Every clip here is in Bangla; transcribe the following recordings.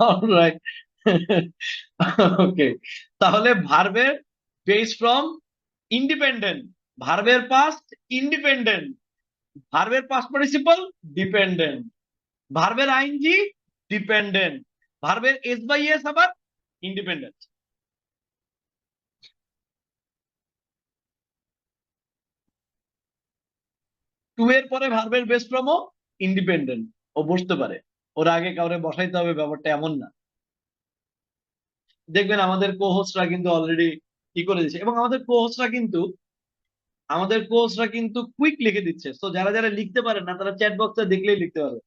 অলরাইট। ওকে, তাহলে ভার্বের বেস ফ্রম ইন্ডিপেন্ডেন্ট, ভার্বের পাস্ট ইন্ডিপেন্ডেন্ট, ভার্বের পাস্ট পার্টিসিপল ডিপেন্ডেন্ট, ভার্বের আইএনজি ডিপেন্ডেন্ট, ভার্বের এস বাই এস আবার ইন্ডিপেন্ডেন্ট। টু এর পরে ভার্বের বেস ফ্রমও ইন্ডিপেন্ডেন্ট, ও বসতে পারে, ওর আগে কাউরে বসাইতে হবে ব্যাপারটা এমন না। দেখবেন আমাদের কোহোস্টরা কিন্তু অলরেডি কি করে দিচ্ছে, এবং আমাদের কোহোস্টরা কিন্তু কুইক লিখে দিচ্ছে, তো যারা যারা লিখতে পারে না তারা চ্যাট বক্সে দেখলেই লিখতে পারবে।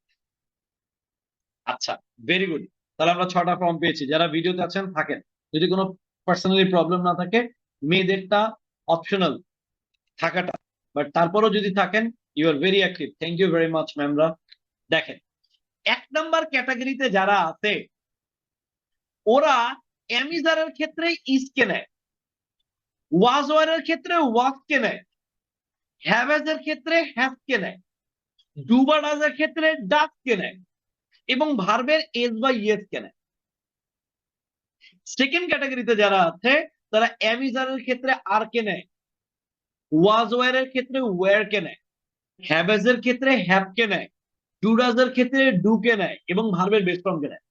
আচ্ছা, ভেরি গুড। তাহলে আমরা 6টা ফর্ম পেয়েছি। যারা ভিডিওতে আছেন থাকেন, যদি কোনো পার্সোনালি প্রবলেম না থাকে, মেয়েদেরটা অপশনাল থাকাটা, বাট তারপরও যদি থাকেন, you are very active, thank you very much ম্যামরা। দেখেন, 1 নাম্বার ক্যাটাগরিতে যারা আছে ওরা অ্যামিজারের ক্ষেত্রে ইজকে নেয়, ওয়াজ ওয়ারের ক্ষেত্রে ওয়াজকে নেয়, হ্যাভ এর ক্ষেত্রে হ্যাভকে নেয়, ডু বা ডাজের ক্ষেত্রে ডাজকে নেয়, এবং ভার্বের এস বা ইয়েস কে নেয়। সেকেন্ড ক্যাটাগরিতে যারা আছে তারা অ্যামিজারের ক্ষেত্রে আর কে নেয়, ওয়াজ ওয়ারের ক্ষেত্রে ওয়ার কে নেয়, হ্যাভ এর ক্ষেত্রে হ্যাভ কে নেয়, ডু ডাজের ক্ষেত্রে ডু কে নেয়, এবং ভার্বের বেস ফর্ম কে নেয়।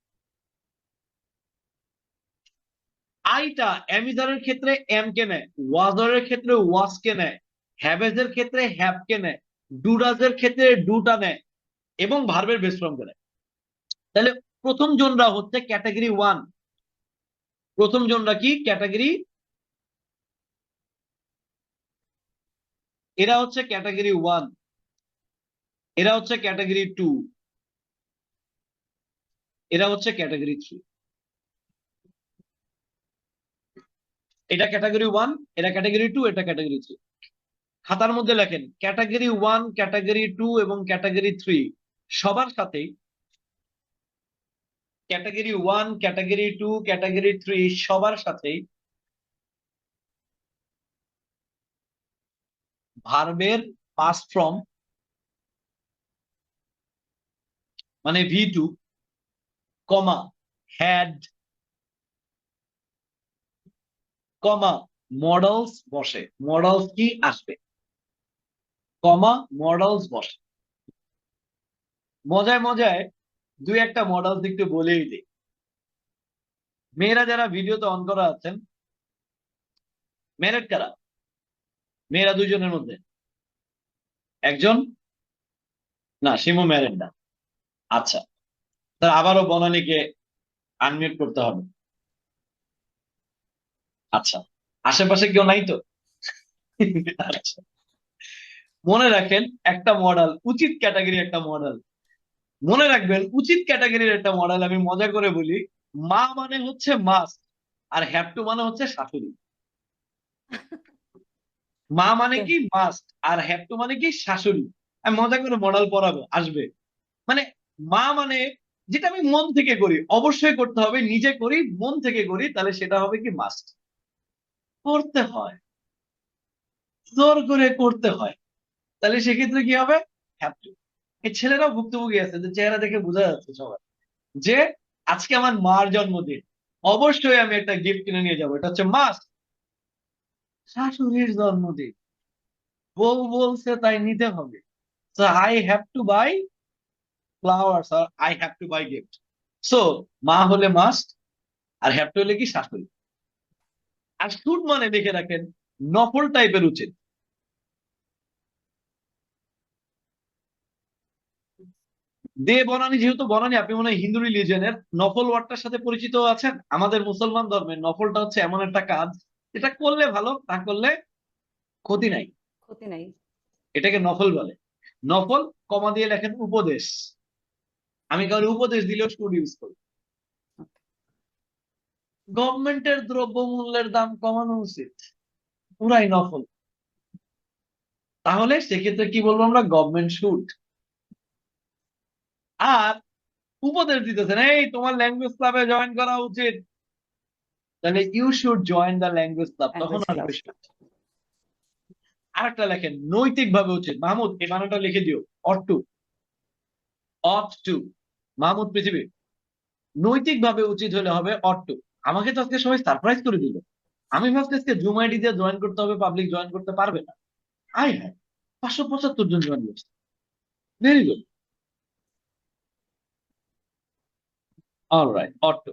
আইটা অ্যামিজারের ক্ষেত্রে এম কে নেয়, ওয়াজরের ক্ষেত্রে ওয়াজ কে নেয়, হ্যাভেজের ক্ষেত্রে হ্যাভ কে নেয়, ডুডাজের ক্ষেত্রে ডুটা নেয়, এবং ভার্বের বেস ফর্ম কে নেয়। তাহলে প্রথম জনরা হচ্ছে ক্যাটাগরি 1। প্রথম জনরা কি ক্যাটাগরি, এরা হচ্ছে ক্যাটাগরি 1, এরা হচ্ছে ক্যাটাগরি 2, এরা হচ্ছে ক্যাটাগরি 3। এটা ক্যাটাগরি 1, এটা ক্যাটাগরি 2, এটা ক্যাটাগরি 3। খাতার মধ্যে লেখেন ক্যাটাগরি 1, ক্যাটাগরি 2 এবং ক্যাটাগরি 3 সবার সাথেই, ক্যাটাগরি 1, ক্যাটাগরি 2, ক্যাটাগরি 3 সবার সাথেই ভার্বের পাস্ট ফর্ম মানে V2, comma had, comma models বসে। মডেলস কি আসবে, কমা মডেলস বসে। মজায় মজায় দুই একটা মডেলস একটু বলেই দিই। মেয়েরা যারা ভিডিওতে অন করা আছেন, মেরিট কারা? মেয়েরা দুইজনের মধ্যে একজন, না শিমু ম্যারিড না। আচ্ছা, তার আবারও বনানীকে আনমিউট করতে হবে। আচ্ছা, আশেপাশে কেউ নাই তো? আচ্ছা, মনে রাখেন একটা মডেল, উচিত ক্যাটাগরি একটা মডেল, মনে রাখবেন উচিত ক্যাটাগরির একটা মডেল আমি মজা করে বলি, মা মানে হচ্ছে মাস্ট, আর হ্যাভ টু মানে হচ্ছে শাশুড়ি। মা মানে কি মাস্ট, আর হ্যাভ টু মানে কি শাশুড়ি। আমি মজা করে মডেল পড়াবো, আসবে। মানে মা মানে যেটা আমি মন থেকে করি, অবশ্যই করতে হবে, নিজে করি মন থেকে করি, তাহলে সেটা হবে কি মাস্ট, করতে হয়, জোর করে করতে হয়, তাহলে সেক্ষেত্রে কি হবে হ্যাভ টু। এই ছেলেরাও ভুক্তভোগী আছে, যে চেহারা দেখে বোঝা যাচ্ছে সবার, যে আজকে আমার মার জন্মদিন, অবশ্যই আমি একটা গিফট কিনে নিয়ে যাবো, এটা হচ্ছে মাস্ট। শাশুড়ির জন্মদিন, বউ বলছে তাই নিতে হবে, so I have to buy flowers, আর I have to buy gift. So মা হলে মাস্ট, আর হ্যাভ টু হলে কি শাশুড়ি। আর শুড মানে লিখে রাখেন নফল টাইপের উচিত। দে বনানী, যেহেতু বনানী আপনি মনে হয় হিন্দু রিলিজনের, নফল ওয়ার্ডটার সাথে পরিচিত আছেন। আমাদের মুসলমান ধর্মের নফলটা হচ্ছে এমন একটা কাজ, এটা করলে ভালো, না করলে ক্ষতি নাই, ক্ষতি নাই। এটাকে নফল বলে। নফল কমা দিয়ে লেখেন উপদেশ, আমি কারো উপদেশ দিলেও শুড ইউজ করি। গভর্নমেন্টের দ্রব্যমূল্যের দাম কমানো উচিত, পুরাই নফল। তাহলে সেক্ষেত্রে কি বলবো আমরা, গভর্নমেন্ট শুড। আর উপদেশ দিতেছেন এই তোমার ল্যাঙ্গুয়েজ ক্লাবে জয়েন করা উচিত, তাহলে you should join the language club, তখন ল্যাঙ্গুয়েজ ক্লাব। আসবে should। আরেকটা লেখেন নৈতিক ভাবে উচিত, মাহমুদ এই বানানটা লিখে দিও, ought to, ought to. Mahmud পৃথিবী, নৈতিকভাবে উচিত হলে হবে অট টু। আমাকে তো আজকে সবাই সারপ্রাইজ করে দিল। আমি ভাবছি আজকে জুম আইডি দিয়ে জয়েন করতে হবে, পাবলিক জয়েন করতে পারবে না। আই হ্যাঁ, 575 জন জয়েন করছে। Very good. Alright, ought to.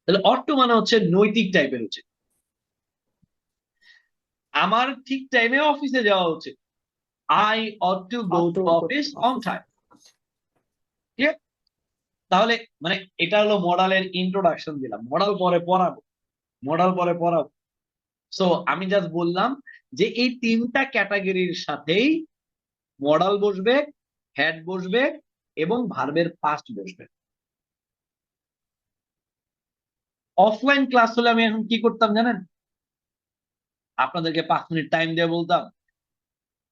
তাহলে অট টু মানে হচ্ছে নৈতিক টাইপের উচিত। আমার ঠিক টাইমে অফিসে যাওয়া উচিত। I ought to go to office on time. ঠিক আছে? তাহলে মানে এটা হলো মডালের ইন্ট্রোডাকশন দিলাম। মডাল পরে পড়াবো, মডাল পরে পড়াবো। সো আমি জাস্ট বললাম যে এই তিনটা ক্যাটাগরির সাথেই মডাল বসবে, হ্যাড বসবে এবং ভার্বের পাস্ট বসবে। অফলাইন ক্লাস হলে আমি এখন কি করতাম জানেন? আপনাদেরকে 5 মিনিট টাইম দিয়ে বলতাম,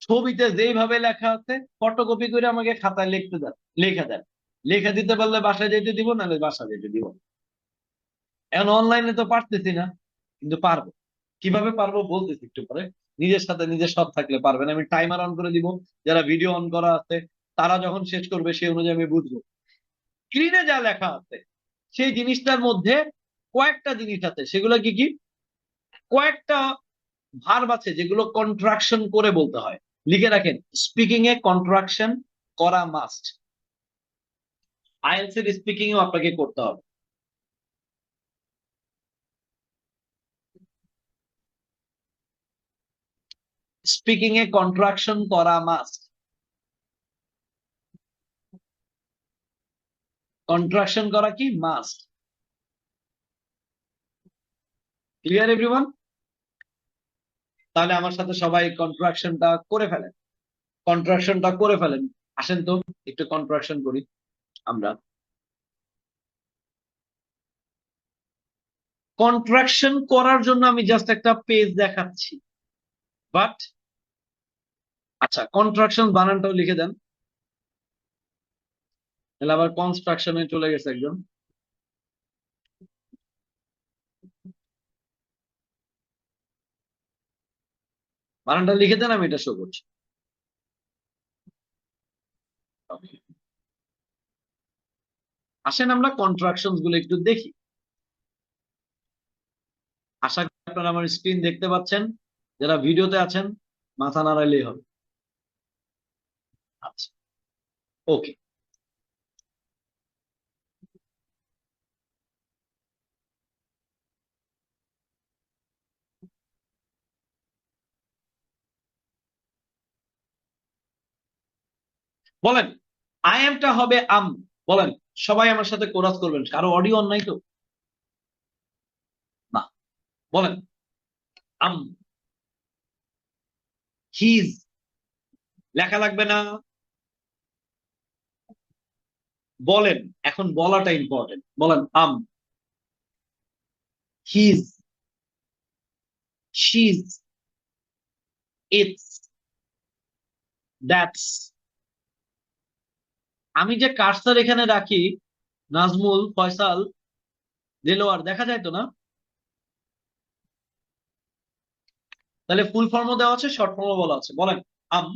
ছবিতে যেইভাবে লেখা আছে ফটোকপি করে আমাকে খাতায় লিখতে দেন, লেখা দেন। লেখা দিতে পারলে বাসায় যেতে দিব, নাহলে বাসায় যেতে দিব। এখন অনলাইনে তো পারতেছি না, কিন্তু পারবো। কিভাবে পারবো বলতেছি একটু পরে। নিজের সাথে নিজের সৎ থাকলে পারবেন। আমি টাইমার অন করে দিব, যারা ভিডিও অন করা আছে তারা যখন শেষ করবে সেই অনুযায়ী আমি বুঝবো। স্ক্রিনে যা লেখা আছে সেই জিনিসটার মধ্যে কয়েকটা জিনিস আছে, সেগুলো কি কি? কয়েকটা ভার্ব আছে যেগুলো কন্ট্রাকশন করে বলতে হয়। লিখে রাখেন, স্পিকিং এ কন্ট্রাকশন করা মাস্ট। আইএলটিএস এর স্পিকিং ও আপনাকে করতে হবে। স্পিকিং এ কন্ট্রাকশন করা মাস্ট। কন্ট্রাকশন করা কি মাস্ট। Clear everyone? তাহলে আমার সাথে সবাই কন্ট্রাকশনটা করে ফেলেন। কন্ট্রাকশনটা করে ফেলেন। আসেন তো একটু কন্ট্রাকশন করি আমরা। কন্ট্রাকশন করার জন্য আমি জাস্ট একটা পেজ দেখাচ্ছি, বাট আচ্ছা কন্ট্রাকশন বানানটাও লিখে দেন। তাহলে আবার কনস্ট্রাকশনে চলে গেছে একজন। বানানটা লিখে দেন, আমি এটা শো করছি। Okay. আসেন আমরা কন্ট্রাকশন গুলো একটু দেখি। আশা করি আপনারা আমার স্ক্রিন দেখতে পাচ্ছেন। যারা ভিডিওতে আছেন মাথা নাড়াইলেই হবে। আচ্ছা, ওকে। বলেন, আই এমটা হবে আম। বলেন, সবাই আমার সাথে কোরাস করবেন। কারো অডিও অন নাই তো? না। বলেন, আম। হিজ। লেখা লাগবে না। বলেন, এখন বলাটা ইম্পর্টেন্ট। বলেন, I'm. His. She's. It's. That's. আমি যে কার্সার এখানে রাখি, নাজমুল, ফয়সাল, দেলোয়ার, দেখা যায় তো না? তাহলে ফুল ফর্মও দেওয়া আছে, শর্ট ফর্মও বলা আছে। বলেন, I'm.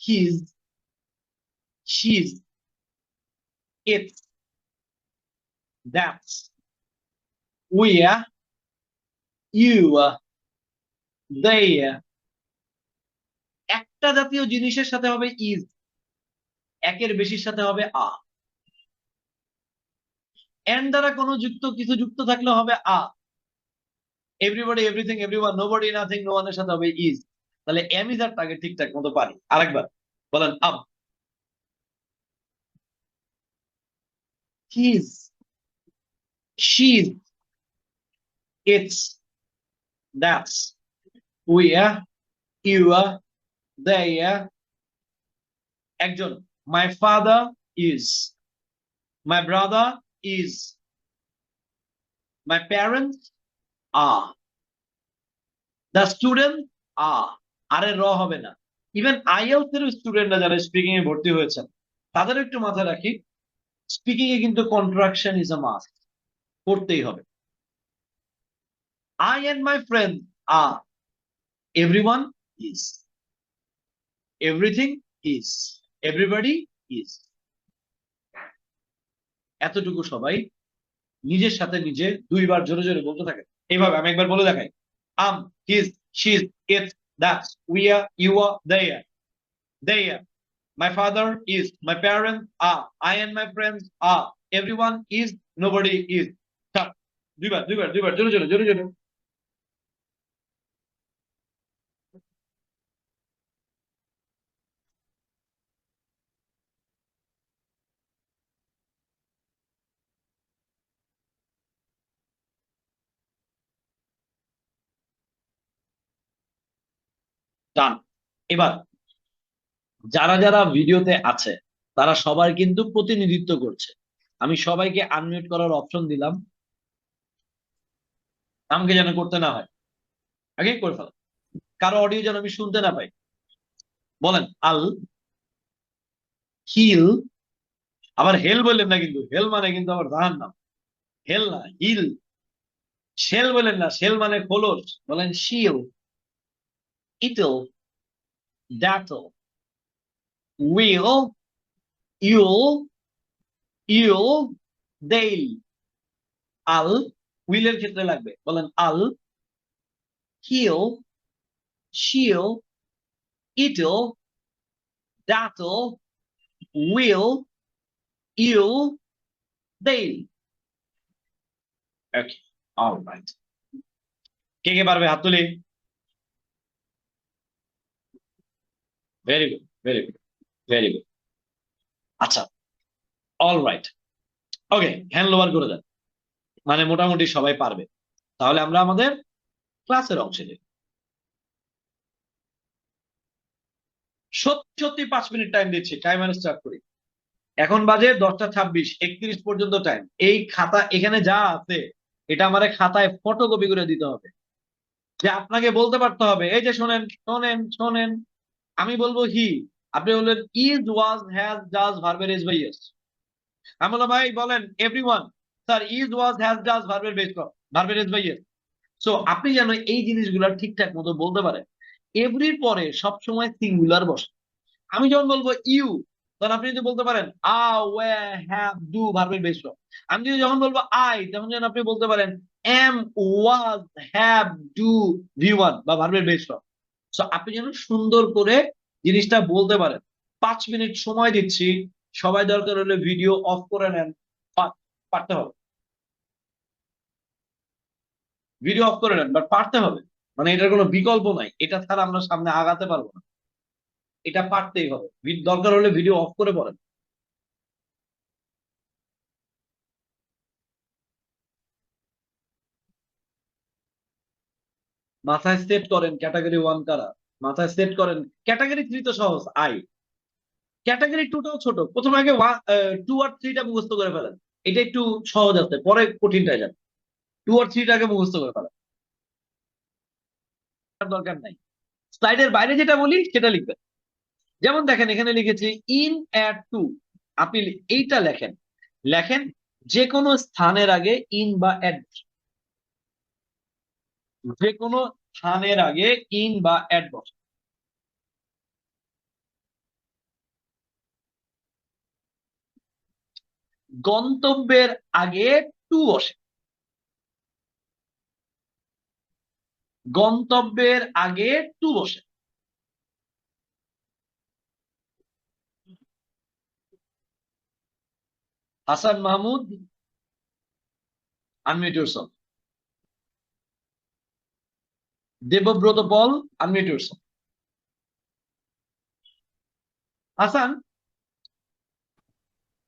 His. She's. It's. That's. We, you, they। একটা জাতীয় জিনিসের সাথে হবে ইজ, একের বেশির সাথে হবে আ। এন্ড দ্বারা কোনো যুক্ত কিছু যুক্ত থাকলে হবে আ। Everybody, everything, everyone, nobody, nothing, no ওয়ানের সাথে হবে ইজ। তাহলে এম ইজ আর টাকে ঠিকঠাক মতো পারি। আরেকবার বলেন, I'm. His. She's. It's. That's. We, you, they। একজন, my father is, my brother is, my parents are, the student are. আরে র হবে না। ইভেন আইএলটিএস এর স্টুডেন্টরা যারা স্পিকিং এ ভর্তি হয়েছেন তাদের একটু মাথায় রাখি, স্পিকিং এ কিন্তু কন্ট্রাকশন ইজ আ মাস্ট, করতেই হবে। I and my friend are, everyone is, everything is, everybody is. এতটুকু সবাই নিজের সাথে নিজে 2বার জোরে জোরে বলতে থাকে। এইভাবে আমি একবার বলে দেখাই, his, she's, it's, that's, we are, you are, they are, my father is, my parents are, I and my friends are, everyone is, nobody is. Start. 2বার জোরে জোরে জোরে জোরে। ডান। এবার যারা যারা ভিডিওতে আছে তারা সবাই কিন্তু প্রতিনিধিত্ব করছে। আমি সবাইকে আনমিউট করার অপশন দিলাম, আমাকে যেন করতে না হয়, আগে করে ফেলা, কারো অডিও যেন আমি শুনতে না পাই। বলেন আল হিল, আবার হেল বললেন না কিন্তু, হেল মানে কিন্তু আমার জাহান নাম, হেল না, হিল। শেল বলেন না, শেল মানে খোলস, বলেন শিল, ইটল, ড্যাটল, উইল, ইউল, ইউল, দেইল। আল, উইলের ক্ষেত্রে লাগবে, বলেন I'll he'll, she'll, it'll, that'll, we'll, you'll, they'll. Okay, alright. কে কে পারবে হাত তুলি? Very good, very good, very good. আচ্ছা, অলরাইট, ওকে, হ্যান্ড লোয়ার করে দেন, মানে মোটামুটি সবাই পারবে। তাহলে আমরা আমাদের ক্লাসের অংশে যাই। সত্যি সত্যি 5 মিনিট টাইম দিচ্ছি, টাইমার স্টার্ট করি। এখন বাজে 10টা 26, 31 পর্যন্ত টাইম। এই খাতা এখানে যা আছে এটা আমার খাতায় ফটোকপি করে দিতে হবে। যে আপনাকে বলতে পারতে হবে, এই যে শোনেন শোনেন শোনেন, আমি বলবো হি, আপনি বললেন ইজ, ওয়াজ, হ্যাজ, ডাজ, ভার্বের এস বাই এস। আমি বললাম ভাই বলেন everyone, sir is, was, has, does, ভার্বের বেস, ভার্বের এস বাই এস। সো আপনি যেন এই জিনিসগুলো ঠিকঠাক মতো বলতে পারেন। এভরির পরে সবসময় সিঙ্গুলার বসে। আমি যখন বলবো ইউ, তখন আপনি যদি বলতে পারেন আ, ওয়ে, হ্যাভ, ডু, ভার্বের বেস। আমি যদি যখন বলবো আই, তখন যেন আপনি বলতে পারেন am, was, have, do, V one বা ভার্বের বেস। সো আপনি যেন সুন্দর করে জিনিসটা বলতে পারেন। 5 মিনিট সময় দিচ্ছি, সবাই দরকার হলে ভিডিও অফ করে নেন, পারতে হবে। ভিডিও অফ করে নেন, বাট পারতে হবে, মানে এটার কোনো বিকল্প নাই, এটা ছাড়া আমরা সামনে আগাতে পারবো না, এটা পারতেই হবে। দরকার হলে ভিডিও অফ করে পড়েন। মাথায় সেট করেন ক্যাটাগরি 1 কারা, মাথায় সেট করেন। ক্যাটাগরি 3 তো সহজ, আই। ক্যাটাগরি 2টাও ছোট, প্রথমে আগে 2 আর 3টা মুখস্থ করে ফেলেন, এটা একটু সহজ আছে, পরে কঠিনটাই যান। 2 আর 3টাকে মুখস্থ করে ফেলেন, দরকার নাই। স্লাইডের বাইরে যেটা বলি সেটা লিখবেন। যেমন দেখেন এখানে লিখেছি ইন অ্যাট টু, আপনি এইটা লেখেন, লেখেন যে কোনো স্থানের আগে ইন বা অ্যাট, যে কোনো স্থানের আগে ইন বা অ্যাট বসে। গন্তব্যের আগে টু বসে, গন্তব্যের আগে টু বসে। Hasan Mahmud, unmute yourself. Debabrata Paul, unmute yourself. Hasan,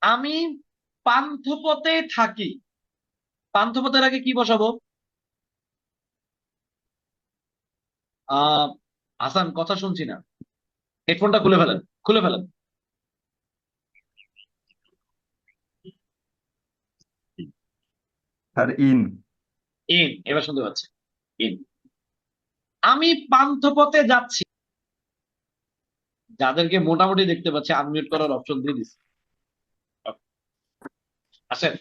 আমি পান্থপথে থাকি, পান্থপথের আগে কি বসাবো? আহ হাসান কথা শুনছি না, হেডফোনটা খুলে ফেলেন, খুলে ফেলেন। Sir in. ইন, এবার শুনতে পাচ্ছি, ইন। আমি পান্থপথে যাচ্ছি, যাদেরকে মোটামুটি দেখতে পাচ্ছি আনমিউট করার অপশন দিয়ে দিচ্ছি। আসেন,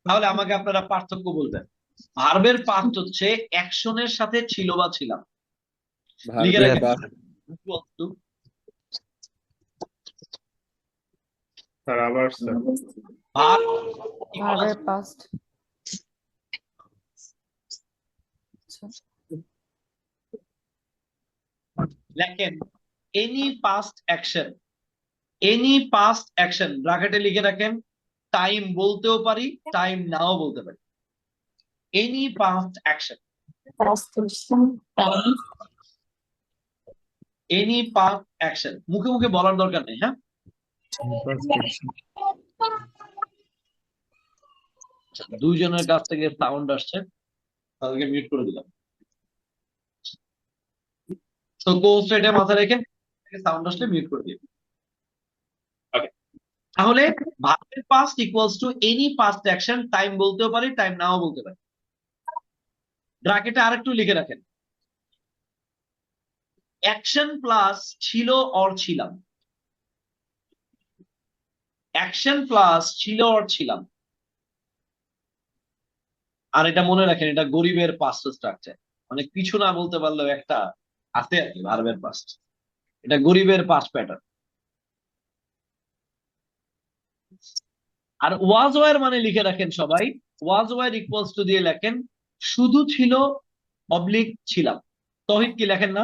তাহলে আমাকে আপনারা পার্থক্য বলবেন। ভার্বের পার্ট হচ্ছে অ্যাকশনের সাথে ছিল বা ছিলাম, লিখে ভার্বের রাখেন। স্যার আবার স্যার ভার্ব ভার্বের পাস্ট। লেখেন any past action, any past action ব্র্যাকেটে লিখে রাখেন। টাইম বলতেও পারি, টাইম নাও বলতে পারি। Any past action, any past action, মুখে মুখে বলার দরকার নেই। হ্যাঁ, দুইজনের কাছ থেকে সাউন্ড আসছে, তাদেরকে মিউট করে দিলাম। তো কোর্স এটা মাথায় রেখে সাউন্ড আসলে মিউট করে দিন। ওকে, তাহলে ভার্বের past equals to any past action, time বলতেও পারি, টাইম নাও বলতে পারি। ব্র্যাকেটে আরেকটু লিখে রাখেন, অ্যাকশন প্লাস ছিল অর ছিলাম, অ্যাকশন প্লাস ছিল অর ছিলাম। আর এটা মনে রাখেন, এটা গরিবের পাস্ট স্ট্রাকচার, মানে কিছু না বলতে পারলেও একটা আছে আর কি ভার্বের পাস্ট, এটা গরিবের পাস্ট প্যাটার্ন। আর ওয়াজ ওয়ার মানে লিখে রাখেন সবাই, ওয়াজ ওয়ার ইকুয়ালস টু দিয়ে লেখেন শুধু ছিল অবলিক ছিলাম। তহিদ কি লেখেন না?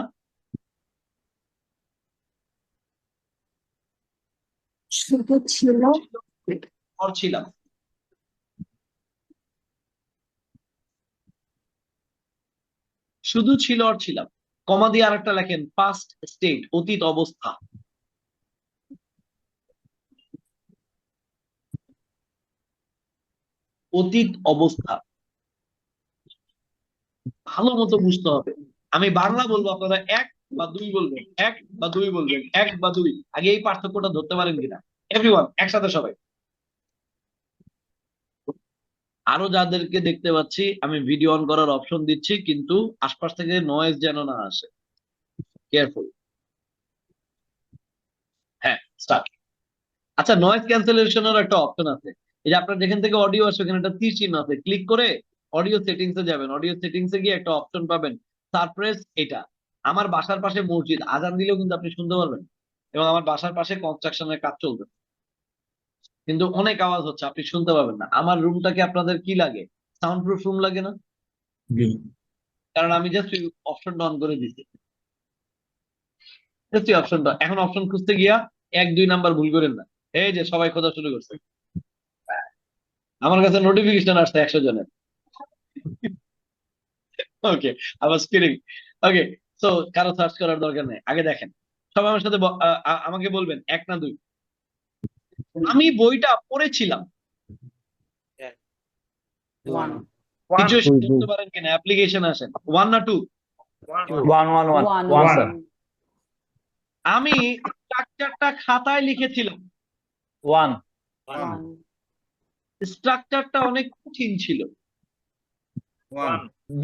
শুধু ছিল অর ছিলাম, শুধু ছিল অর ছিলাম। কমা দিয়ে আরেকটা লেখেন পাস্ট স্টেট, অতীত অবস্থা। অতীত অবস্থা ভালো মতো বুঝতে হবে। আমি বাংলা বলবো, আপনারা এক বা দুই বলবেন, এক বা দুই বলবেন, এক বা দুই। আগে এই পার্থক্যটা ধরতে পারেন কিনা এভরিওয়ান, একসাথে সবাই। আরো যাদেরকে দেখতে পাচ্ছি, আমি ভিডিও অন করার অপশন দিচ্ছি, কিন্তু আশপাশ থেকে নয়েজ যেন না আসে, কেয়ারফুল। হ্যাঁ, স্টার্ট। আচ্ছা, নয়েজ ক্যান্সেলেশনের একটা অপশন আছে। এই যে আপনার যেখান থেকে অডিও আসবে, এখানে একটা তীর চিহ্ন আছে, ক্লিক করে অডিও সেটিংস এ যাবেন। অডিও সেটিংস এ গিয়ে একটা অপশন পাবেন সারপ্রেস। এটা আমার বাসার পাশে মসজিদ, আজান দিলেও কিন্তু আপনি শুনতে পারবেন। এবং আমার বাসার পাশে কনস্ট্রাকশনের কাজ চলবে, কিন্তু অনেক আওয়াজ হচ্ছে, আপনি শুনতে পাবেন না। আমার রুমটাকে আপনাদের কি লাগে? সাউন্ড প্রুফ রুম লাগে না? কারণ আমি জাস্ট অপশনটা অন করে দিচ্ছি, জাস্ট অপশনটা। এখন অপশন খুঁজতে গিয়া এক দুই নাম্বার ভুল করেন না। এই যে সবাই খোঁজা শুরু করছে, আমার কাছে নোটিফিকেশন আসছে 100 জনের। Okay, I was kidding. Okay, so কারো সার্চ করার দরকার নেই, আগে দেখেন। সবাই আমার সাথে আমাকে বলবেন এক না দুই। আমি বইটা পড়েছিলাম। ওয়ান। সিচুয়েশন করতে পারেন কিনা, অ্যাপ্লিকেশন আসেন। ওয়ান না টু? One one. আমি স্ট্রাকচারটা খাতায় লিখেছিলাম। ওয়ান। ওয়ান। স্ট্রাকচারটা অনেক কঠিন ছিল।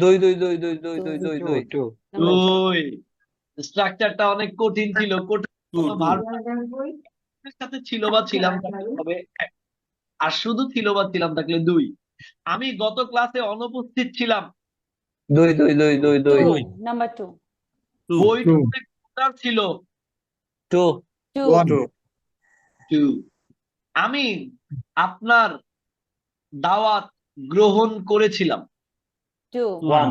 দুই দুই দুই দুই দুই দুই দুই দুই দুই। স্ট্রাকচারটা অনেক কঠিন ছিল, কঠিন কোনো ভার্বের সাথে ছিল বা ছিলাম থাকলে হবে এক। আর শুধু ছিল বা ছিলাম থাকলে দুই। আমি গত ক্লাসে অনুপস্থিত ছিলাম। দুই দুই দুই দুই দুই নাম্বার টু। বইটা অনেক মজার ছিল। Too too. টু। আমি আপনার দাওয়াত গ্রহণ করেছিলাম। টু। ওয়ান।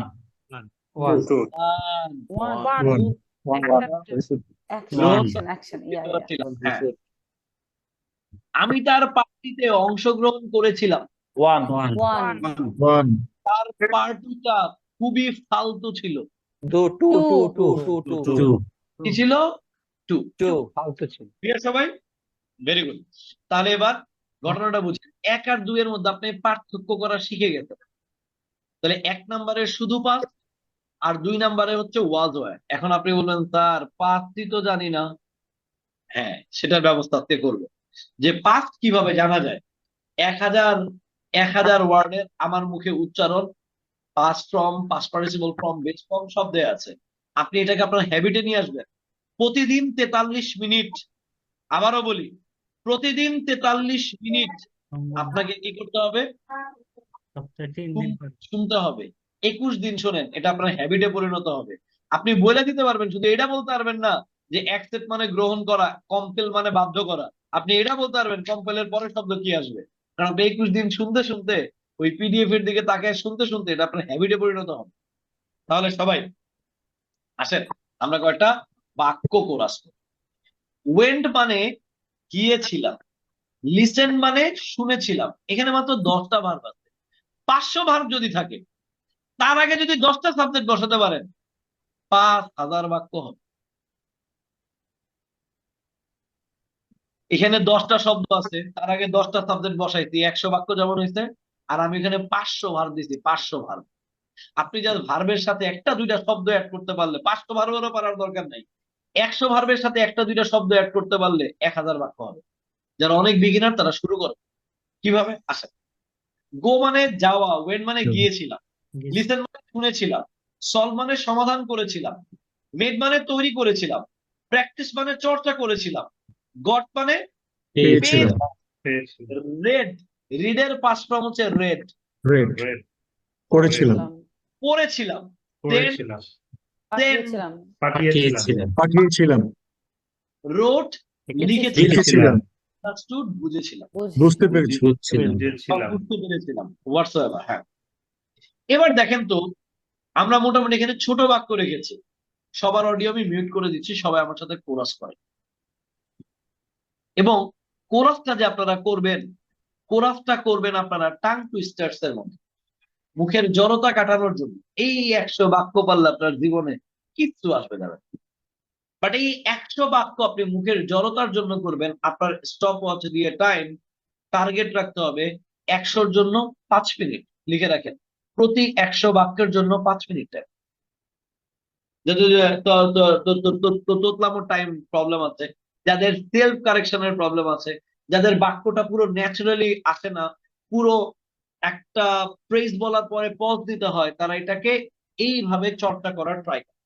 অ্যাকশন। হ্যাঁ। আমি তার পার্টিতে অংশগ্রহণ করেছিলাম। ওয়ান। তার পার্টিটা খুবই ফালতু ছিল। Too too too too too too too কি ছিল? টু। টু ফালতু ছিল। ক্লিয়ার সবাই? Very good. তাহলে এবার ঘটনাটা বুঝি, এক আর দুই এর মধ্যে আপনি পার্থক্য করা শিখে গেছেন। তাহলে এক নম্বরে শুধু পাস, আর দুই নম্বরে হচ্ছে ওয়াজ ওয়ার। এখন আপনি বলবেন স্যার পাঁচটি তো জানি না। হ্যাঁ, সেটার ব্যবস্থা আজকে করবো, যে পাস্ট কিভাবে জানা যায়। 1000 ওয়ার্ডের আমার মুখে উচ্চারণ, past form, past participle form, base form সব দেয়া আছে। আপনি এটাকে আপনার হ্যাবিটে নিয়ে আসবেন। প্রতিদিন 43 মিনিট, আবারও বলি, প্রতিদিন 43 মিনিট আপনাকে কি করতে হবে? শুনতে হবে। 21 দিন শোনেন, এটা আপনার হ্যাবিটে পরিণত হবে। আপনি বলে দিতে পারবেন, শুধু এটা বলতে পারবেন না যে অ্যাকসেপ্ট মানে গ্রহণ করা, কম্পেল মানে বাধ্য করা। আপনি এটা বলতে পারবেন কম্পেলের পরের শব্দ কি আসবে। কারণ আপনি 21 দিন শুনতে শুনতে ওই পিডিএফ এর দিকে তাকায় শুনতে শুনতে এটা আপনার হ্যাবিটে পরিণত হবে। তাহলে সবাই আসেন আমরা কয়েকটা বাক্য কোরাস করি। ওয়েন্ট মানে গিয়েছিলাম, লিসেন মানে শুনেছিলাম। এখানে মাত্র 10টা ভার্ব আছে। 500 ভার্ব যদি থাকে, তার আগে যদি 10টা সাবজেক্ট বসাতে পারেন, 5000 বাক্য হবে। এখানে 10টা শব্দ আছে, তার আগে 10টা সাবজেক্ট বসাইছি, 100 বাক্য যেমন হয়েছে। আর আমি এখানে 500 ভার্ব দিছি, 500 ভার্ব। আপনি যা ভার্বের সাথে একটা দুইটা শব্দ অ্যাড করতে পারলে, 500 ভার্বেরও পারার দরকার নাই, 100 ভার্বের সাথে একটা দুইটা শব্দ অ্যাড করতে পারলে 1000 বাক্য হবে। যারা অনেক বিগিনার তারা শুরু করে। কিভাবে আসে? গো মানে যাওয়া, ওয়েন মানে গিয়েছিলাম, লিসেন মানে শুনেছিলাম, সলভ মানে সমাধান করেছিলাম, মেড মানে তৈরি করেছিলাম, প্র্যাকটিস মানে চর্চা করেছিলাম, গট মানে পেয়েছিলাম। রেড, রিডের পাস্ট ফর্ম হচ্ছে রেড, রেড করেছিলাম। পড়েছিলাম, করেছিলাম, পাঠিয়েছিলাম, পাঠিয়েছিলাম, পাঠিয়েছিলাম। রোট লিখেছিলাম, লিখেছিলাম। আন্ডারস্টুড বুঝেছিলাম, বুঝতে পেরেছি। বা বুঝেছিলাম, বুঝতে পেরেছিলাম, হোয়াটসঅ্যাপ। হ্যাঁ, এবার দেখেন তো, আমরা মোটামুটি এখানে ছোট বাক্য রেখেছি। সবার অডিও আমি মিউট করে দিচ্ছি, সবাই আমার সাথে কোরাস করে। এবং কোরাসটা যে আপনারা করবেন, কোরাসটা করবেন আপনারা টাং টুইস্টার্স এর মধ্যে, মুখের জড়তা কাটানোর জন্য। এই 100 বাক্য পারলে আপনার জীবনে কিচ্ছু আসবে না। বাট এই 100 বাক্য আপনি মুখের জড়তার জন্য করবেন। আপনার স্টপ ওয়াচ দিয়ে টাইম টার্গেট রাখতে হবে 100-র জন্য 5 মিনিট। লিখে রাখেন, প্রতি 100 বাক্যের জন্য 5 মিনিট টাইম। তোতলামোর টাইম প্রবলেম আছে, যাদের সেলফ কারেকশনের প্রবলেম আছে, যাদের বাক্যটা পুরো ন্যাচারালি আসে না, পুরো একটা ফ্রেজ বলার পরে পজ দিতে হয়, তারা এটাকে এইভাবে চর্চা করার ট্রাই করে।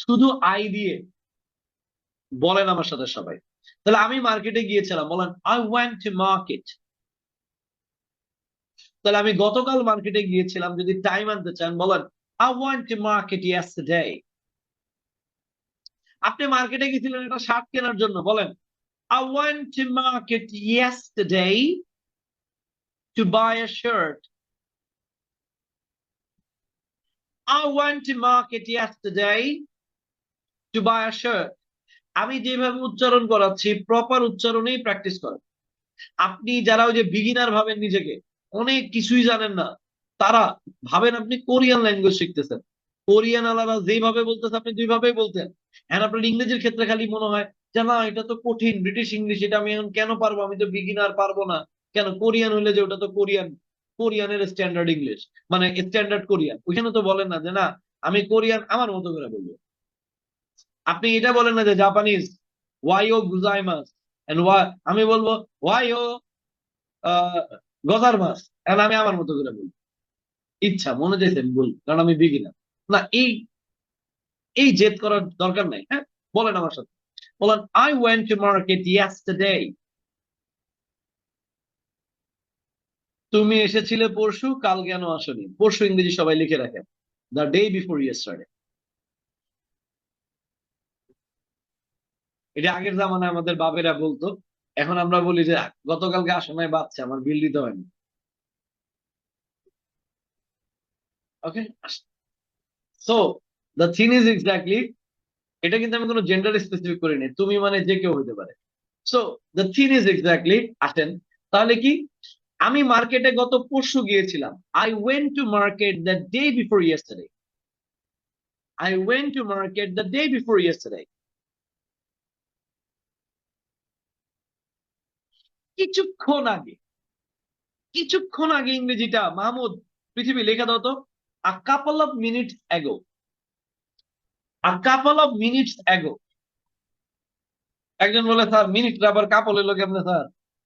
শুধু আই দিয়ে বলেন আমার সাথে সবাই। তাহলে আমি মার্কেটে গিয়েছিলাম, বলেন আই ওয়েন্ট টু মার্কেট। তাহলে আমি গতকাল মার্কেটে গিয়েছিলাম, যদি টাইম আনতে চান বলেন I went to market yesterday. আপনি মার্কেটে গেছিলেন একটা শার্ট কেনার জন্য, বলেন I went to market yesterday to buy a shirt. I went to market yesterday to buy a shirt. আমি যেভাবে উচ্চারণ করাচ্ছি প্রপার উচ্চারণেই প্র্যাকটিস করেন। আপনি যারা ওই যে বিগিনার ভাবেন নিজেকে, অনেক কিছুই জানেন না, তারা ভাবেন আপনি কোরিয়ান ল্যাঙ্গুয়েজ শিখতেছেন। কোরিয়ান আলাদা যেভাবে বলতেছে আপনি দুইভাবেই বলতেন। এখন আপনার ইংরেজির ক্ষেত্রে খালি মনে হয় যে না এটা তো কঠিন, ব্রিটিশ ইংলিশ, এটা আমি এখন কেন পারবো, আমি তো বিগিনার, পারবো না। কেন? কোরিয়ান হলে যে ওটা তো কোরিয়ান, কোরিয়ানের স্ট্যান্ডার্ড ইংলিশ, মানে স্ট্যান্ডার্ড কোরিয়ান। ওইখানে তো বলেন না যে না আমি কোরিয়ান আমার মতো করে বলবো। আপনি এটা বলেন না যে জাপানিজ ওয়াই ও গুজাইমাস, আমি বলবো ওয়াই ও গজার মাস, এখন আমি আমার মতো করে বলবো। ইচ্ছা মনে চাইছে আমি বলবো, কারণ আমি বিগিনার। না, এই এই জেদ করার দরকার নাই। হ্যাঁ, বলেন আমার সাথে, বলেন I went to market yesterday. তুমি এসেছিলে পরশু, কাল কেন আসনি? পরশু ইংরেজি সবাই লিখে রাখেন, দ্য ডে বিফোর ইয়েস্টারডে। এটা আগের জামানায় আমাদের বাবেরা বলতো, এখন আমরা বলি যে গতকালকে আসো নাই বাচ্চা, আমার বিল দিতে হয়নি। Okay, so the thing is exactly, এটা কিন্তু আমি কোনো জেন্ডার স্পেসিফিক করিনি, তুমি মানে যে কেউ হতে পারে। So the thing is exactly, আসেন তাহলে কি, আমি মার্কেটে গত পরশু গিয়েছিলাম। I went to market the day before yesterday. I went to market the day before yesterday. কিছুক্ষণ আগে, কিছুক্ষণ আগে ইংরেজিটা মাহমুদ পৃথিবী লেখা দাও তো। A couple of minutes ago, a couple of minutes ago. একজন বলে স্যার মিনিট আবার কাপলের লোক কেমনে স্যার?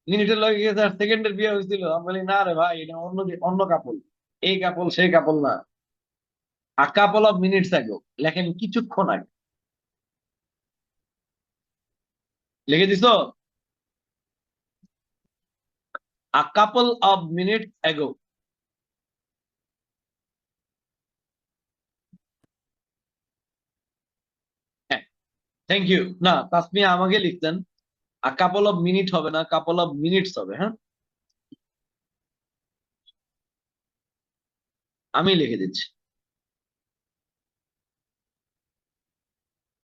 মিনিটের লোক স্যার সেকেন্ডের বিয়ে হয়েছিল। আমি বলি না রে ভাই, এটা অন্য অন্য কাপল, এই কাপল সেই কাপল না। আ কাপল অফ মিনিটস অ্যাগো লেখেন কিছুক্ষণ আগে। লিখে দিছো? আ কাপল অফ মিনিটস অ্যাগো। হ্যাঁ, থ্যাংক ইউ। না, তাসমিয়া আমাকে লিখতেন, আর কাপল অফ মিনিট হবে না, কাপল অফ মিনিটস হবে। হ্যাঁ, আমি লিখে দিচ্ছি।